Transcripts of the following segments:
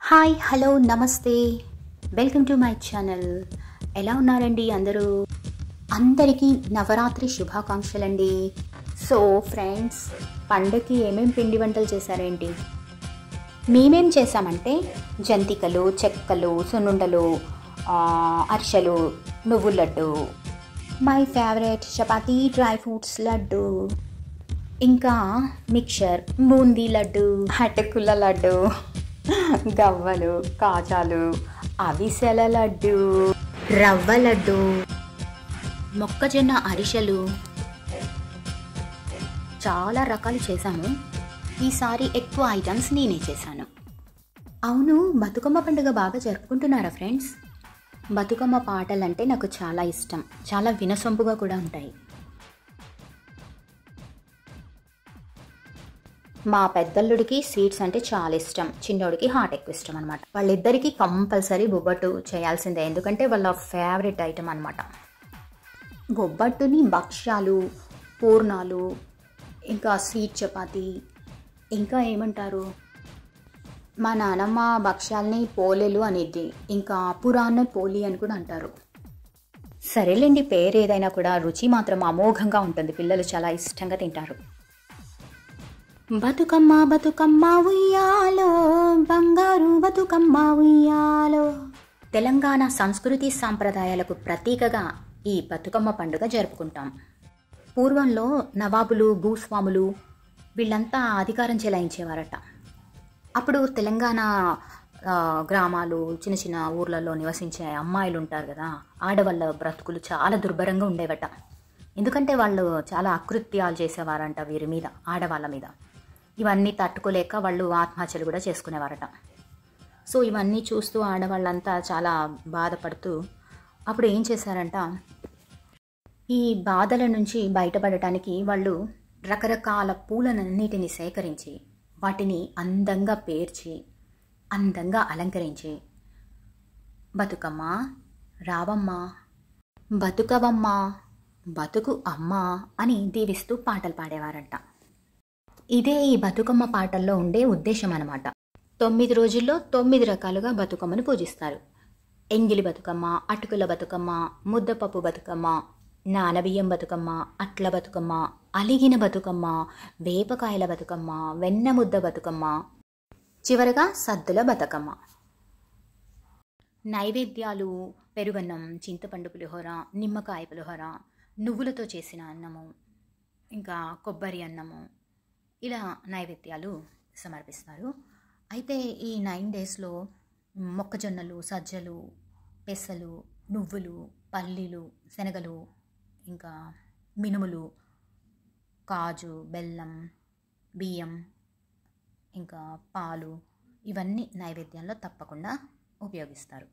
Hi hello నమస్తే, welcome to my channel. ఎలా ఉన్నారండి అందరూ? అందరికీ నవరాత్రి శుభాకాంక్షలండి. సో ఫ్రెండ్స్, పండగకి ఏమేం పిండి వంటలు చేశారేంటి? మేమేం చేసామంటే జంతికలు, చెక్కలు, సున్నుండలు, అరిసెలు, నువ్వుల laddu, my favourite chapati dry fruits laddu, ఇంకా మిక్చర్, బూందీ లడ్డు, అటుకుల లడ్డు, గవ్వలు, కాజాలు, అవిసెల లడ్డు, రవ్వ లడ్డు, మొక్కజొన్న అరిసెలు, చాలా రకాలు చేశాము. ఈసారి ఎక్కువ ఐటమ్స్ నేనే చేశాను. అవును, బతుకమ్మ పండుగ బాగా జరుపుకుంటున్నారా ఫ్రెండ్స్? బతుకమ్మ పాటలంటే నాకు చాలా ఇష్టం, చాలా వినసొంపుగా కూడా ఉంటాయి. మా పెద్దల్లుడికి స్వీట్స్ అంటే చాలా ఇష్టం, చిన్నోడికి హాట్ ఎక్కువ ఇష్టం అనమాట. వాళ్ళిద్దరికీ కంపల్సరీ బొబ్బట్టు చేయాల్సిందే, ఎందుకంటే వాళ్ళ ఫేవరెట్ ఐటమ్ అనమాట. బొబ్బట్టుని భక్ష్యాలు, పూర్ణాలు, ఇంకా స్వీట్ చపాతీ, ఇంకా ఏమంటారు, మా నానమ్మ భక్ష్యాలని పోలేలు అనేది, ఇంకా పురాణ పోలి అని కూడా అంటారు. సరేలేండి, పేరు ఏదైనా కూడా రుచి మాత్రం అమోఘంగా ఉంటుంది, పిల్లలు చాలా ఇష్టంగా తింటారు. బతుకమ్మ బతుకమ్మ ఉయ్యాలో, బంగారు బతుకమ్మ ఉయ్యాలో. తెలంగాణ సంస్కృతి సాంప్రదాయాలకు ప్రతీకగా ఈ బతుకమ్మ పండుగ జరుపుకుంటాం. పూర్వంలో నవాబులు, భూస్వాములు వీళ్ళంతా అధికారం చెలాయించేవారట. అప్పుడు తెలంగాణ గ్రామాలు, చిన్న చిన్న ఊర్లలో నివసించే అమ్మాయిలు ఉంటారు కదా, ఆడవాళ్ళ బ్రతుకులు చాలా దుర్భరంగా ఉండేవట. ఎందుకంటే వాళ్ళు చాలా అకృత్యాలు చేసేవారంట వీరి మీద, ఆడవాళ్ళ మీద. ఇవన్నీ తట్టుకోలేక వాళ్ళు ఆత్మహత్యలు కూడా చేసుకునేవారట. సో ఇవన్నీ చూస్తూ ఆడవాళ్ళంతా చాలా బాధపడుతూ అప్పుడు ఏం చేశారంట, ఈ బాధల నుంచి బయటపడటానికి వాళ్ళు రకరకాల పూలనన్నిటిని సేకరించి వాటిని అందంగా పేర్చి, అందంగా అలంకరించి బతుకమ్మ రావమ్మ, బతుకవమ్మ, బతుకు అమ్మ అని దీవిస్తూ పాటలు పాడేవారంట. ఇదే ఈ బతుకమ్మ పాటల్లో ఉండే ఉద్దేశం అన్నమాట. 9 రోజుల్లో 9 రకాలుగా బతుకమ్మను పూజిస్తారు. ఎంగిలి బతుకమ్మ, అటుకుల బతుకమ్మ, ముద్దపప్పు బతుకమ్మ, నానబియ్యం బతుకమ్మ, అట్ల బతుకమ్మ, అలిగిన బతుకమ్మ, వేపకాయల బతుకమ్మ, వెన్న ముద్ద బతుకమ్మ, చివరగా సద్దుల బతుకమ్మ. నైవేద్యాలు పెరుగన్నం, చింతపండు పులిహోర, నిమ్మకాయ పులిహోర, నువ్వులతో చేసిన అన్నము, ఇంకా కొబ్బరి అన్నము, ఇలా నైవేద్యాలు సమర్పిస్తారు. అయితే ఈ 9 డేస్లో మొక్కజొన్నలు, సజ్జలు, పెసలు, నువ్వులు, పల్లీలు, శనగలు, ఇంకా మినుములు, కాజు, బెల్లం, బియ్యం, ఇంకా పాలు, ఇవన్నీ నైవేద్యంలో తప్పకుండా ఉపయోగిస్తారు.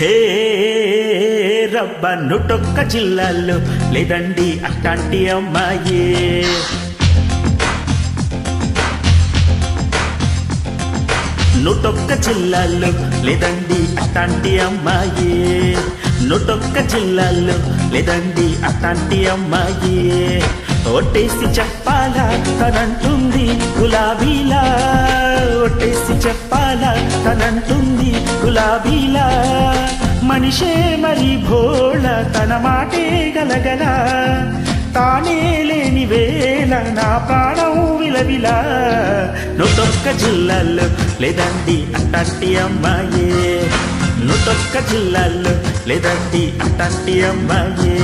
హే రబ్బ, నూటొక్క జిల్లాల్లో లేదండి అట్లాంటి అమ్మాయి. నూటొక్క జిల్లాల్లో లేదండి అట్లాంటి అమ్మాయి. నూటొక్క జిల్లాల్లో లేదండి అట్లాంటి అమ్మాయి. ఒట్టేసి చెప్పాలా తనంటుంది గులాబీలా, ఒట్టేసి చెప్పాలా తనంటుంది గులాబీలా. మనిషే మరి భోళ, తన మాటే గలగల, తానే లేని వేళ నా ప్రాణం విలవిలా. నూటొక్క జిల్లాల్లో లేదండి అట్లాంటి అమ్మాయే. నూటొక్క జిల్లాల్లో లేదండి అట్లాంటి అమ్మాయే.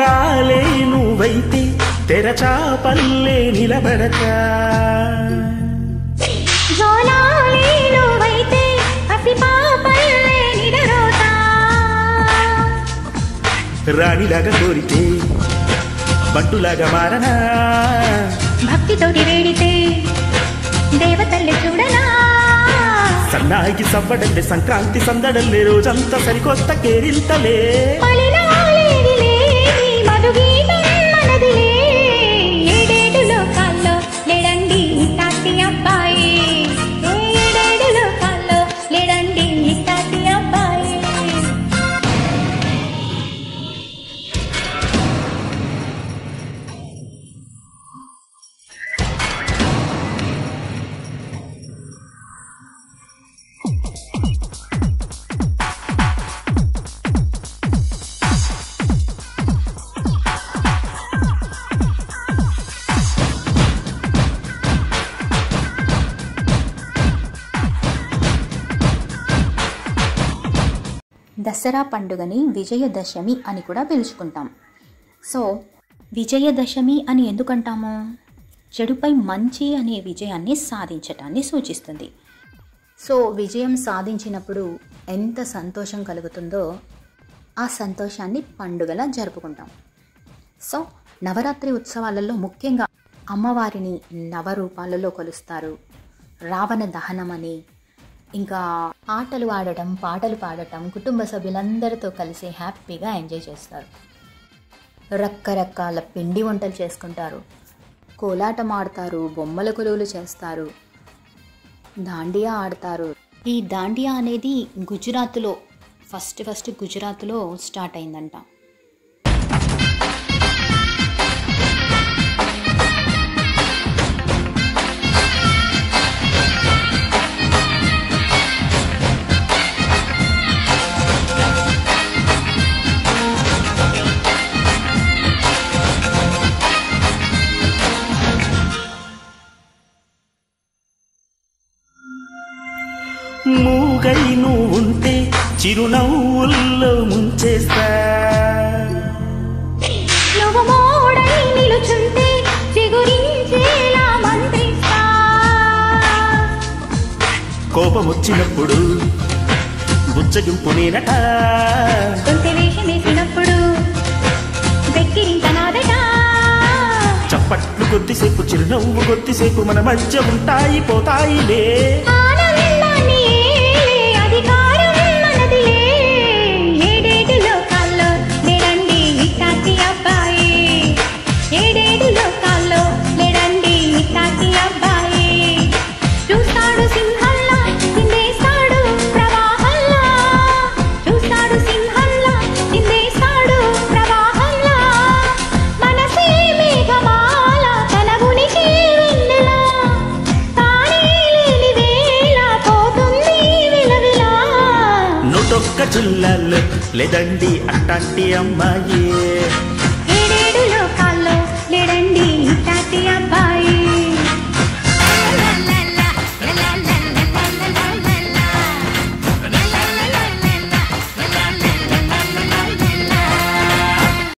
తీరాలే నువ్వైతే తెరచాపల్లే నిలబడతా జోలాలే నువ్వైతే పసిపాపల్లే నిడరోతా రాణిలాగా కోరితే బంటులాగా మారనా భక్తితోటి వేడితే దేవతల్లి చూడనా సన్నాయికి సవ్వడల్లే సంక్రాంతి సందడల్లే రోజంతా సరికొత్త కేరింతలే ఏడేడు లోకాల్లో లేడండి తాతి అబ్బాయి ఏడేడు లోకాల్లో లేడండి తాతి అబ్బాయి దసరా పండుగని విజయదశమి అని కూడా పిలుచుకుంటాం. సో విజయదశమి అని ఎందుకంటాము? చెడుపై మంచి అనే విజయాన్ని సాధించటాన్ని సూచిస్తుంది. సో విజయం సాధించినప్పుడు ఎంత సంతోషం కలుగుతుందో ఆ సంతోషాన్ని పండుగలా జరుపుకుంటాం. సో నవరాత్రి ఉత్సవాలలో ముఖ్యంగా అమ్మవారిని నవరూపాలలో కొలుస్తారు. రావణ దహనం అని, ఇంకా ఆటలు ఆడటం, పాటలు పాడటం, కుటుంబ సభ్యులందరితో కలిసి హ్యాపీగా ఎంజాయ్ చేస్తారు. రకరకాల పిండి వంటలు చేసుకుంటారు, కోలాటం ఆడతారు, బొమ్మల కొలువులు చేస్తారు, దాండియా ఆడతారు. ఈ దాండియా అనేది గుజరాత్లో ఫస్ట్ గుజరాత్లో స్టార్ట్ అయిందంట. మూగై నువ్వుంటే చిరునవ్వుల్లో ముంచేస్తా, నువ్వు మోడై నిలుచుంటే చిగురించేలా మంత్రిస్తా. కోపం వచ్చినప్పుడు బుచ్చగింపు నేనట, కొంచెం వేషం వేసినప్పుడు వెక్కిరించనాదట. చప్పట్లు కొద్దిసేపు, చిరునవ్వు కొద్దిసేపు మన మధ్య ఉంటాయి పోతాయిలే. జిల్లాల్లో లేదండి అట్టాంటి అమ్మాయి